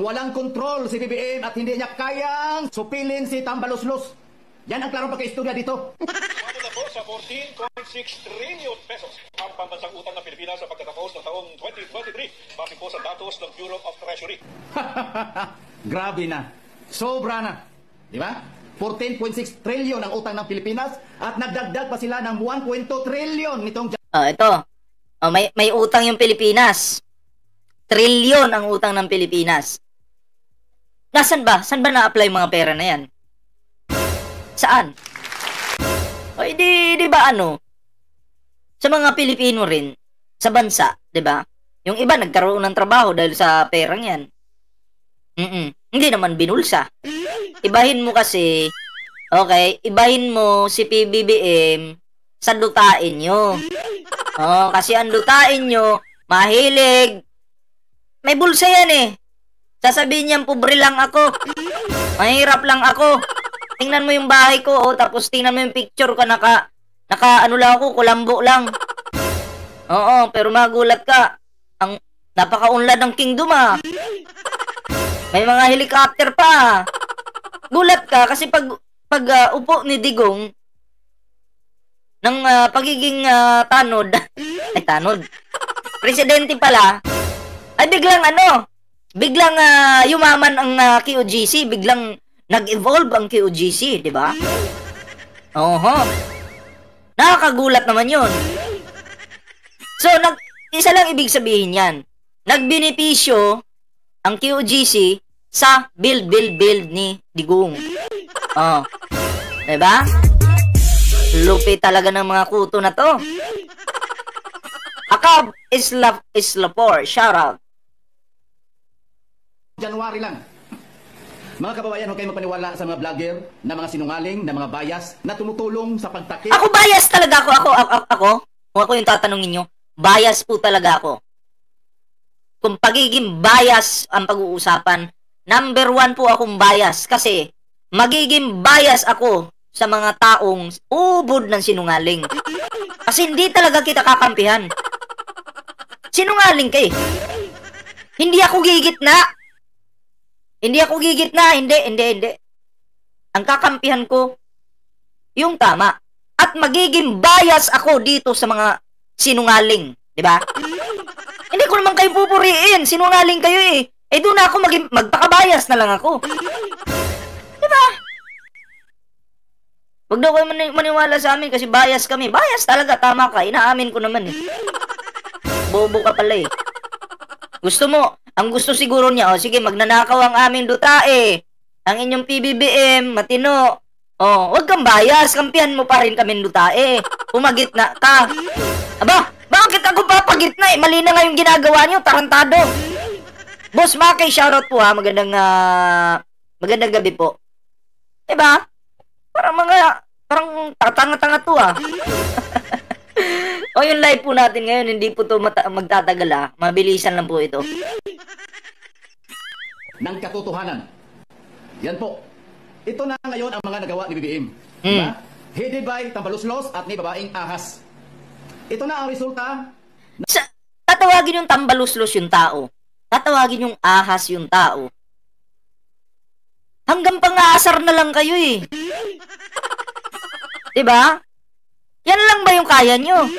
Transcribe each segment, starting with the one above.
Nang walang kontrol si BBM at hindi niya kayang supilin si Tambaluslos. Yan ang klarong pagkaistorya dito. Ano na po sa 14.6 trillion pesos ang pambansang utang ng Pilipinas sa pagtatapos ng taong 2023 base po sa datos ng Bureau of Treasury. Grabe na. Sobra na. Di ba? 14.6 trillion ang utang ng Pilipinas at nagdagdag pa sila ng 1.2 trillion nitong... Ito. May utang yung Pilipinas. Trilyon ang utang ng Pilipinas. Nasaan ba? Saan ba na-apply mga pera na yan? Saan? O di ba ano? Sa mga Pilipino rin, sa bansa, di ba? Yung iba nagkaroon ng trabaho dahil sa perang yan. Hindi naman binulsa. Ibahin mo kasi, okay, ibahin mo si PBBM sa dutain nyo. Kasi ang dutain nyo, mahilig. May bulsa yan eh. Sasabihin niyan, pobre lang ako. Mahirap lang ako. Tingnan mo yung bahay ko, tapos tingnan mo yung picture ko, naka ano lang ako, kulambo lang. Oo, pero magulat ka. Ang napaka-unlad ng kingdom May mga helicopter pa. Gulat ka kasi pag upo ni Digong ng pagiging tanod, tanod. Presidente pala. Ay biglang yumaman ang QGC, biglang nag-evolve ang QGC, di ba? Oho. Nakakagulat naman 'yon. So, isa lang ibig sabihin 'yan. Nagbenepisyo ang QGC sa build ni Digong. Di ba? Lupit talaga ng mga kuto na 'to. Akab Islapor, shout out. January lang. Mga kababayan, huwag kayong magpaniwala sa mga vlogger na mga sinungaling, na mga bias na tumutulong sa pagtakip. Ako bias talaga ako. Kung ako yung tatanungin nyo, bias po talaga ako. Kung pagiging bias ang pag-uusapan, number 1 po akong bias kasi magiging bias ako sa mga taong ubod ng sinungaling. Kasi hindi talaga kita kakampihan. Sinungaling ka eh. Hindi ako gigitna. Hindi. Ang kakampihan ko, yung tama. At magiging bias ako dito sa mga sinungaling. Diba? Hindi ko naman kayo pupuriin. Sinungaling kayo eh. Doon na ako magpaka-bias na lang ako. Diba? Huwag daw kayo maniwala sa amin kasi bias kami. Bias talaga, tama ka. Inaamin ko naman eh. Bobo ka pala eh. Ang gusto siguro niya, sige, magnanakaw ang aming dutae. Ang inyong PBBM, matino. Wag kang bias, kampihan mo pa rin kami dutae. Pumagitna ka. Aba, bakit ako papagitna eh? Mali na nga yung ginagawa niyo, tarantado. Boss Maki, shoutout po magandang gabi po. Diba? Parang tanga-tanga to yung live po natin ngayon, hindi po to magtatagal Mabilisan lang po ito. Ng katotohanan. Yan po. Ito na ngayon ang mga nagawa ni BBM. Diba? Headed by Tambaluslos at ni babaeng Ahas. Ito na ang resulta. Tatawagin yung Tambaluslos yung tao. Tatawagin yung Ahas yung tao. Hanggang pang-aasar na lang kayo eh. Diba? Yan lang ba yung kaya nyo?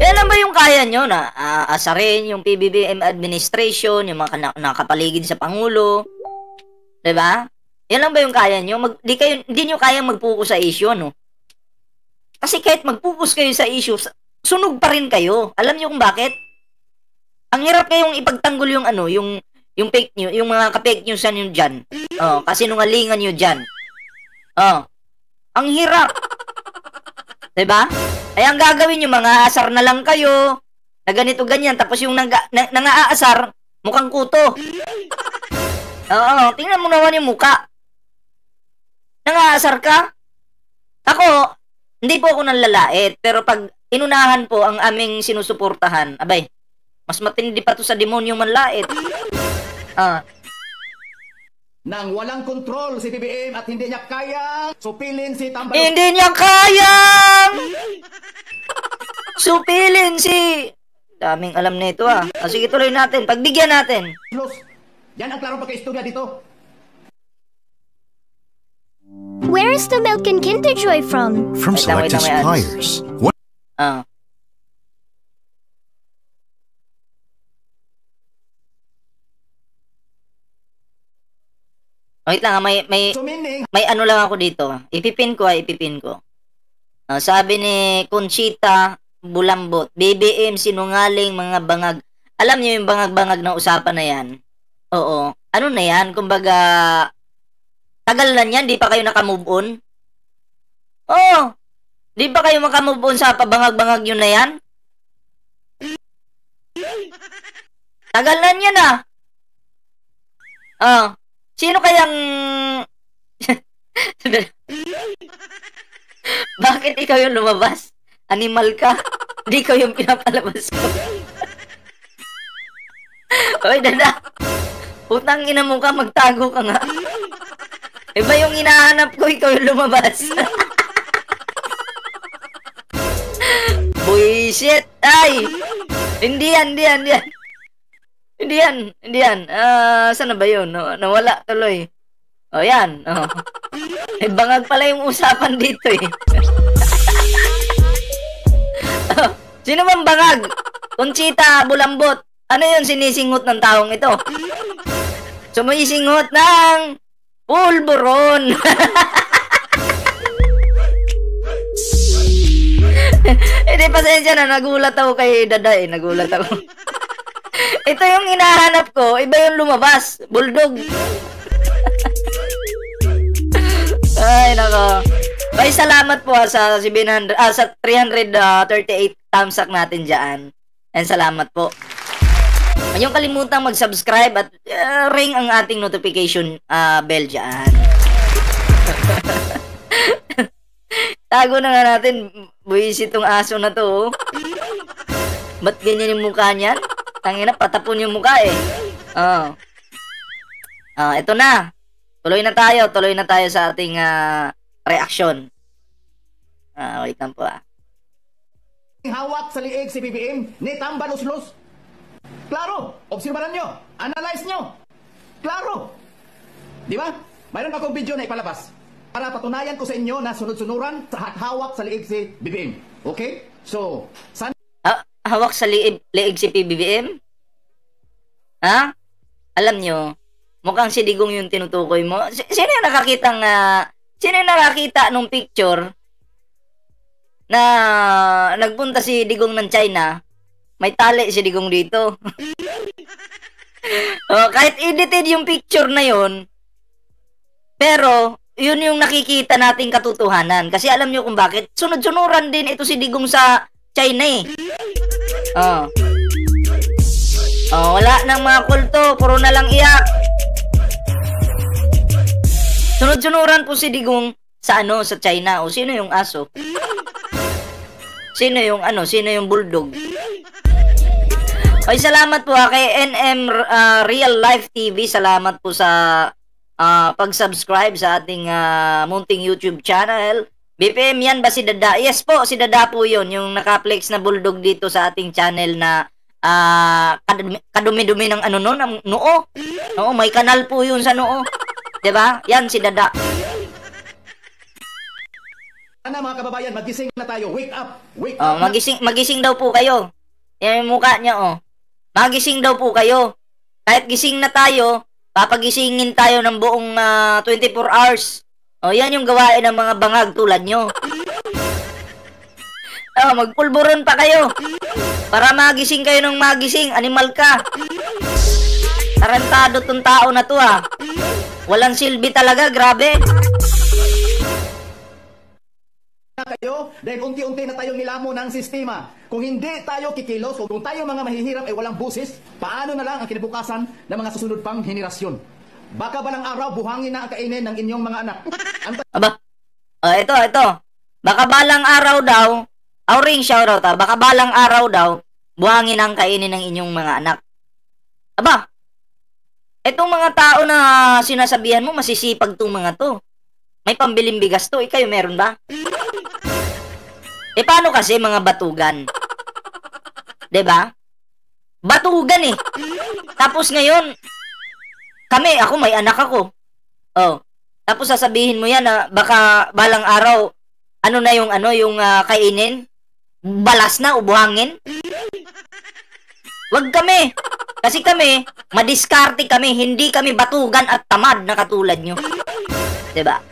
Yan lang ba yung kaya nyo na asarin yung PBBM administration, yung mga nakapaligid sa Pangulo? Diba? Yan lang ba yung kaya nyo? Di nyo kayang mag-focus sa issue, no? Kasi kahit mag-focus kayo sa issue, sunog pa rin kayo. Alam nyo kung bakit? Ang hirap kayong ipagtanggol yung yung fake news, yung mga ka-fake news yan yung dyan. Kasi nungalingan nyo dyan. Ang hirap. Diba? Ay ang gagawin nyo, mga asar na lang kayo, na ganito ganyan, tapos yung nang-aasar, mukhang kuto. Tingnan mo naman yung muka. Nang-aasar ka? Ako, hindi po ako nanlalait, pero pag inunahan po ang aming sinusuportahan, abay, mas matindi pa to sa demonyong manlait. nang walang kontrol si BBM at hindi niya kayang supilin si Tambalos. Hindi niya kayang supilin si... Daming alam na ito ah. Sige, tuloy natin. Pagbigyan natin. Yan ang klarong pagka-istorya dito. Where is the milk and Kinder Joy from? From selected suppliers. What? Wait lang, may ano lang ako dito. Ipipin ko. Sabi ni Conchita Bulambot, BBM sinungaling mga bangag. Alam niyo yung bangag-bangag na usapan na yan? Oo. Ano na yan? Kumbaga, tagal na yan, di pa kayo nakamove on? Oo. Di pa kayo makamove on sa pabangag-bangag yun na yan? Tagal na yan ah. Sino kayang... Bakit ikaw yung lumabas? Animal ka? Hindi ko yung pinapalabas ko. Oy, dada. Putang ina mo ka, magtago ka nga. Iba yung hinahanap ko, ikaw yung lumabas. Bullshit! Ay! Hindi yan. Saan na ba yun? Nawala tuloy. O, yan. Bangag pala yung usapan dito eh. Sino bang bangag? Conchita Bulambot. Ano yun sinisingot ng taong ito? Sumisingot ng pulburon. Hindi, pasensya na. Nagulat ako kay Dada eh. Nagulat ako. Ito yung hinahanap ko. Iba yung lumabas. Bulldog. Ay, nako. Ay, salamat po sa 700, sa 338 thumbs up natin dyan. And salamat po. Huwag niyong kalimutang mag-subscribe at ring ang ating notification bell dyan. Tago na nga natin. Buwisit tong aso na to. Ba't ganyan yung mukha niyan? Tangina, patapon yung mukha eh. Ito na. Tuloy na tayo sa ating reaction. Wait lang po Hawak sa liig si BBM ni Tambalos-los. Klaro, obserbahan nyo, analyze nyo. Klaro. Di ba? Mayroon akong video na ipalabas para patunayan ko sa inyo na sunod-sunuran sa hawak sa liig si BBM. Okay? So, hawak sa liig si BBM? Ha? Alam nyo, mukhang si Digong yung tinutukoy mo. Sino yung nakakita nung picture na nagpunta si Digong ng China? May tali si Digong dito. Kahit edited yung picture na yon, pero yun yung nakikita nating katotohanan. Kasi alam nyo kung bakit? Sunod-sunuran din ito si Digong sa China eh. Wala nang mga kulto, puro na lang iyak. Sunod-sunuran po si Digong sa sa China. O sino yung aso? Sino yung bulldog? Ay, salamat po kay NM Real Life TV. Salamat po sa pag-subscribe sa ating munting YouTube channel. BPM, yan ba si Dada? Yes po, si Dada po yun. Yung naka-flex na bulldog dito sa ating channel na kadumi-dumi ng ng noo. Oo, may kanal po yun sa noo. Diba? Yan si Dada. Mga kababayan, magising na tayo. Wake up. Wake up. Magising daw po kayo. Yan yung mukha niya, Magising daw po kayo. Kahit gising na tayo, papagisingin tayo ng buong 24 hours. Yan yung gawain ng mga bangag tulad nyo. Magpulburon pa kayo. Para magising kayo ng magising. Animal ka. Tarantado tong tao na to Walang silbi talaga, grabe. Kayo, dahil unti-unti na tayong nilamo ng sistema. Kung hindi tayo kikilos, kung tayo mga mahihirap ay walang busis, paano na lang ang kinabukasan ng mga susunod pang henerasyon? Baka balang araw, buhangin na ang kainin ng inyong mga anak. Aba, ito. Baka balang araw daw, ring shoutout baka balang araw daw, buhangin ang kainin ng inyong mga anak. Aba, Etong mga tao na sinasabihan mo, masisipag tong mga to. May pambiling bigas to. Kayo meron ba? Paano kasi mga batugan? 'Di ba? Batugan eh. Tapos ngayon, ako may anak ako. Oh. Tapos sasabihin mo yan na baka balang araw yung kainin? Balas na o buhangin? Wag kami. Kasi kami, madiskarte kami, hindi kami batugan at tamad na katulad nyo. 'Di ba?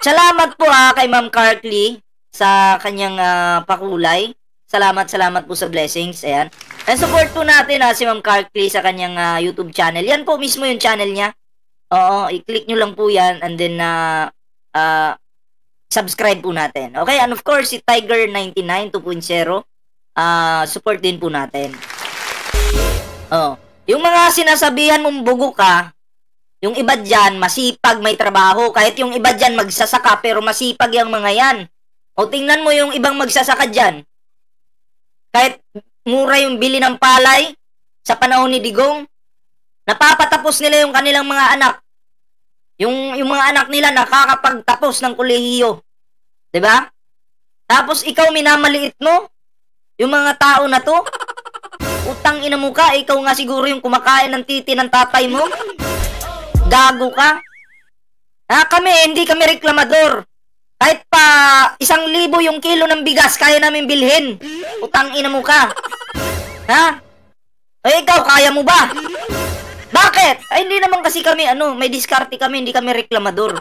Salamat po kay Ma'am Cartley sa kanyang pakulay. Salamat po sa blessings. Ayan. And support po natin si Ma'am Cartley sa kanyang YouTube channel. Yan po mismo yung channel niya. Oo, i-click nyo lang po yan and then subscribe po natin. Okay? And of course, si Tiger99 2.0 support din po natin. Yung mga sinasabihan mong bugo ka, yung iba dyan, masipag, may trabaho. Kahit yung iba dyan, magsasaka, pero masipag yung mga yan. O tingnan mo yung ibang magsasaka dyan. Kahit mura yung bili ng palay sa panahon ni Digong, napapatapos nila yung kanilang mga anak. Yung mga anak nila nakakapagtapos ng kolehiyo. 'Di ba? Tapos ikaw minamaliit mo yung mga tao na to. Utang ina mo ka, ikaw nga siguro yung kumakain ng titi ng tatay mo. Gago ka. Kami, hindi kami reklamador. Kahit pa 1,000 yung kilo ng bigas, kaya namin bilhin. Utang ina mo ka. Ikaw, kaya mo ba? Bakit? Hindi naman kasi kami, may diskarte kami, hindi kami reklamador.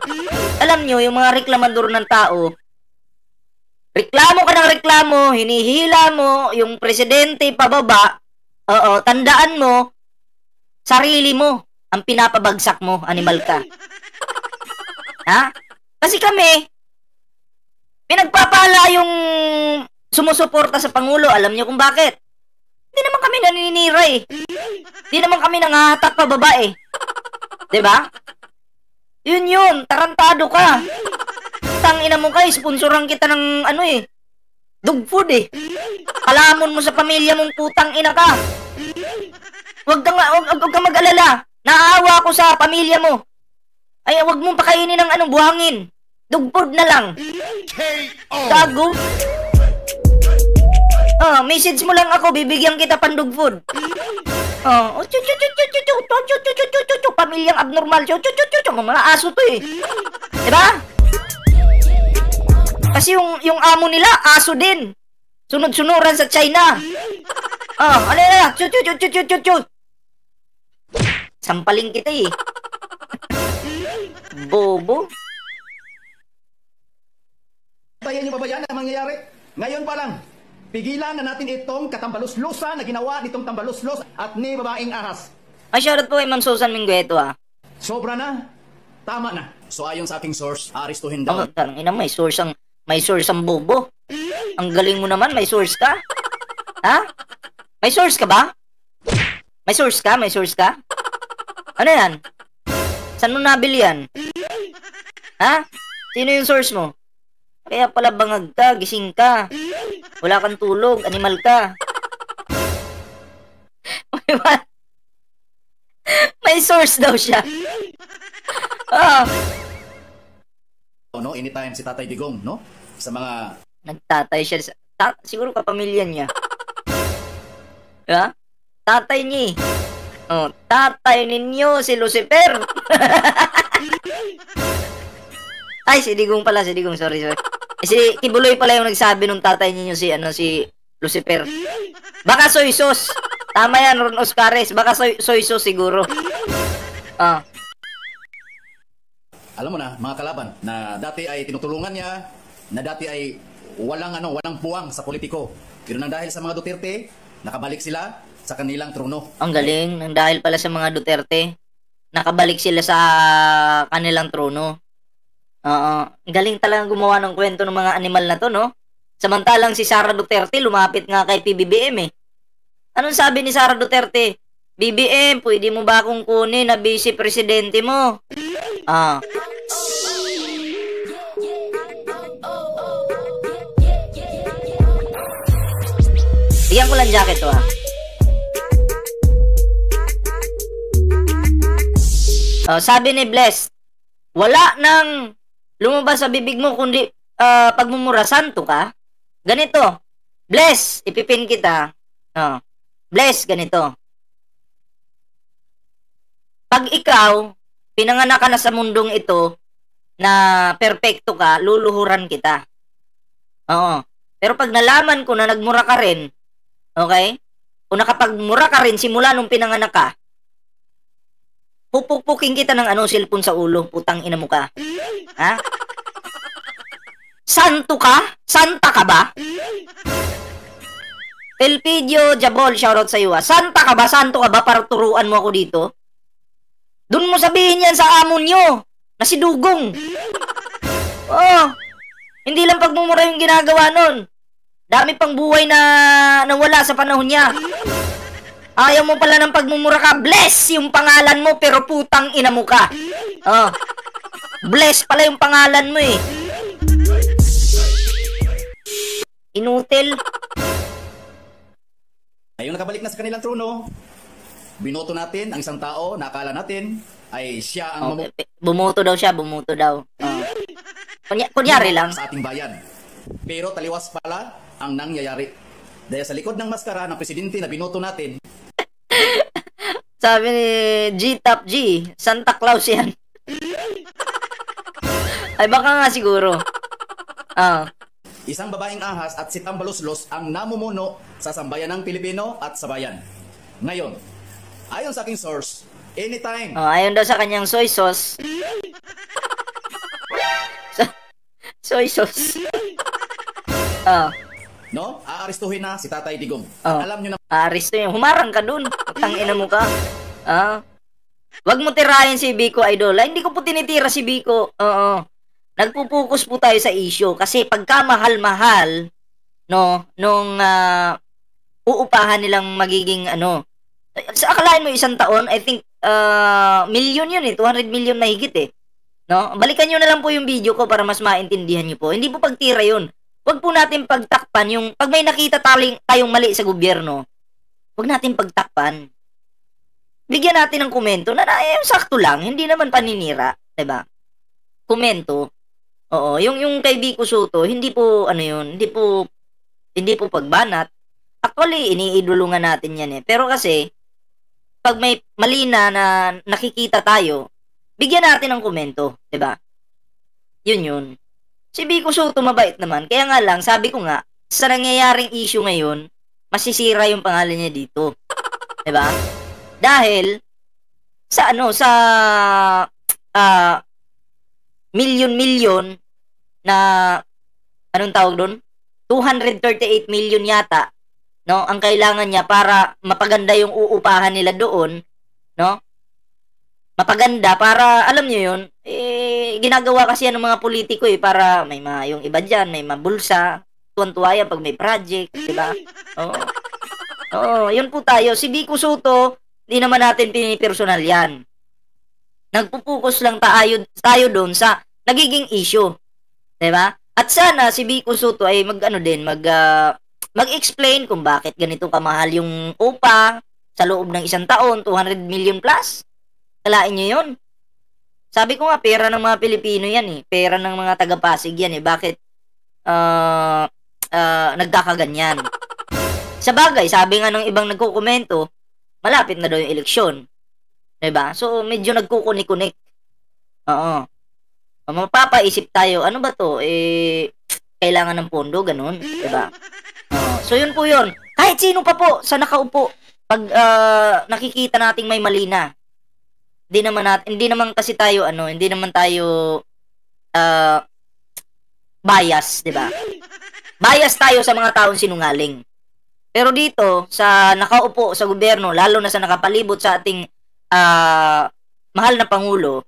Alam nyo, yung mga reklamador ng tao, reklamo ka ng reklamo, hinihila mo, yung presidente pababa, tandaan mo, sarili mo, ang pinapabagsak mo, animal ka. Kasi kami, pinagpapala yung sumusuporta sa Pangulo. Alam niyo kung bakit? Hindi naman kami naninira eh. Hindi naman kami nangahatak pababa eh. 'Di ba? Yun, tarantado ka. Tangina mo ka, sponsoran kita ng dog food eh. Kalamon mo sa pamilya mong putang ina ka. Wag kang mag-alala. Naawa ako sa pamilya mo. Ay, wag mong pakainin ng buhangin. Dog food na lang. Gago. Message mo lang ako, bibigyan kita pang dog food. Pamilyang abnormal. Mga aso to eh. Diba? Kasi yung amo nila, aso din. Sunod-sunuran sa China. Ano na? Sampaling kita eh. Bobo. Tayan niyo ba yan ang mangyayari? Ngayon pa lang, pigilan na natin itong katambaluslusan na ginawa nitong tambaluslos at ni babaeng ahas. Ay, shoutout po kay Ma'am Susan Mingueto Sobra na. Tama na. So ayon sa aking source, aristuhin daw. Ina, may source ang bobo. Ang galing mo naman, may source ka? May source ka ba? May source ka? Ano yan? Saan mo nabili yan? Sino yung source mo? Kaya pala bangag ka, gising ka. Wala kang tulog, animal ka. May source daw siya. Anytime si Tatay Digong, no? Sa mga... Nagtatay siya. Siguro kapamilya niya. Tatay niya. Tatay ninyo, si Lucifer. Ay, si Digong pala, sorry. Si Kibuloy pala yung nagsabi nung tatay ninyo si Lucifer. Baka soy sauce. Tama yan, Ron Oscares. Baka soy sauce siguro. Alam mo na, mga kalaban, na dati ay tinutulungan niya, na dati ay walang puwang sa politiko. Pero nang dahil sa mga Duterte, nakabalik sila sa kanilang trono. Ang galing, nang dahil pala sa mga Duterte, nakabalik sila sa kanilang trono. Galing talagang gumawa ng kwento ng mga animal na to, no? Samantalang si Sara Duterte lumapit nga kay PBBM eh. Anong sabi ni Sara Duterte? BBM, pwede mo ba akong kunin na vice presidente mo? Bigyan ko lang jacket to Sabi ni Bless, wala nang lumabas sa bibig mo kundi pagmumura. Santo ka? Ganito. Bless, ipipin kita. Bless, ganito. Pag ikaw, pinanganak ka na sa mundong ito, na perpekto ka, luluhuran kita. Oo. Pero pag nalaman ko na nagmura ka rin, okay? O nakapagmura ka rin simula nung pinanganak ka, pupukpukin kita ng cellphone sa ulo, putang ina mo ka. Ha? Santo ka? Santa ka ba? Elpidio Jabol, shoutout sa iyo. Santa ka ba? Santo ka ba para turuan mo ako dito? Doon mo sabihin yan sa amo nyo na si Dugong. Hindi lang pagmumura yung ginagawa nun. Dami pang buhay na nawala sa panahon niya. Ayaw mo pala ng pagmumura ka. Bless yung pangalan mo pero putang ina mo ka. Bless pala yung pangalan mo eh. Inutil. Ngayong nakabalik na sa kanilang trono, binoto natin ang isang tao na akala natin ay siya ang bumoto daw siya, bumoto daw. Kunyari lang. Sa ating bayan. Pero taliwas pala ang nangyayari. Dahil sa likod ng maskara ng presidente na binoto natin, sabi ni G-Top G, Santa Claus yan. Ay baka nga siguro. Isang babaeng ahas at si Tambaluslos ang namumuno sa sambayan ng Pilipino at sa bayan. Ngayon, ayon sa aking source, anytime. Ayon daw sa kanyang soy sauce. Soy sauce. No? Aarestuhin na si Tatay Digong. Alam nyo na. Aarestuhin. Humarang ka dun. Tangina mo ka. Wag mo tirahin si Biko Idol. Hindi ko po tinitira si Biko. Nagpupukus po tayo sa issue. Kasi pagka mahal-mahal, no, nung uupahan nilang magiging sa akalain mo isang taon, I think million yun eh. 200 million na higit eh. No? Balikan nyo na lang po yung video ko para mas maintindihan nyo po. Hindi po pagtira yun. Wag po natin pagtakpan yung pag may nakita tayong mali sa gobyerno. Wag natin pagtakpan. Bigyan natin ng komento na sakto lang, hindi naman paninira, 'di ba? Komento. Oo, yung kay Biko Soto, hindi po hindi po pagbanat. Actually, iniidulungan natin 'yan eh. Pero kasi pag may mali na nakikita tayo, bigyan natin ng komento, 'di ba? Yun. Si Biko Soto mabait naman. Kaya nga lang, sabi ko nga, sa nangyayaring issue ngayon, masisira yung pangalan niya dito. 'Di ba? Dahil sa milyon na anong tawag doon? 238 million yata, no? Ang kailangan niya para mapaganda yung uupahan nila doon, no? Mapaganda para alam niyo 'yun, ginagawa kasi yan ng mga politiko para may yung iba diyan, may mabulsa, tuwan-tuwa yan pag may project, 'di ba? Oo, 'yun po tayo. Si Biko Soto, hindi naman natin pinipersonal yan. Nagpupukus lang tayo doon sa nagiging issue. 'Di ba? At sana si Biko Soto ay mag-explain kung bakit ganito kamahal yung upa sa loob ng isang taon, 200 million plus. Kalain nyo yun? Sabi ko nga, pera ng mga Pilipino yan eh. Pera ng mga taga-Pasig yan eh. Bakit nagkakaganyan? Sa bagay, sabi nga ng ibang nagkukomento, malapit na daw yung eleksyon. Diba? So, medyo nagkukunik-kunik. Oo. Mapapaisip tayo, ano ba to? Kailangan ng pondo, ganun. Diba? So, yun po yun. Kahit sino pa po sa nakaupo, pag nakikita nating may mali na, hindi naman kasi tayo hindi naman tayo bias, 'di ba? Bias tayo sa mga taong sinungaling. Pero dito sa nakaupo sa gobyerno, lalo na sa nakapalibot sa ating mahal na pangulo,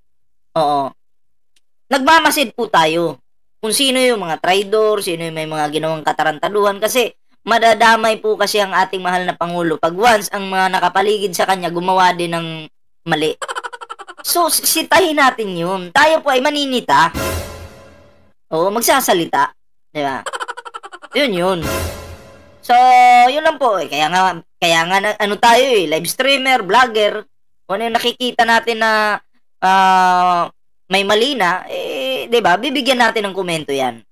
nagmamasid po tayo kung sino yung mga traidor, sino yung may mga ginawang katarantaduhan kasi madadamay po kasi ang ating mahal na pangulo pag once ang mga nakapaligid sa kanya gumawa din ng mali. So, sitahin natin yun. Tayo po ay maninita. Magsasalita. Diba? Yun. So, yun lang po. Kaya nga tayo live streamer, vlogger. Kung ano yung nakikita natin na may mali na, 'di ba? Bibigyan natin ng komento 'yan.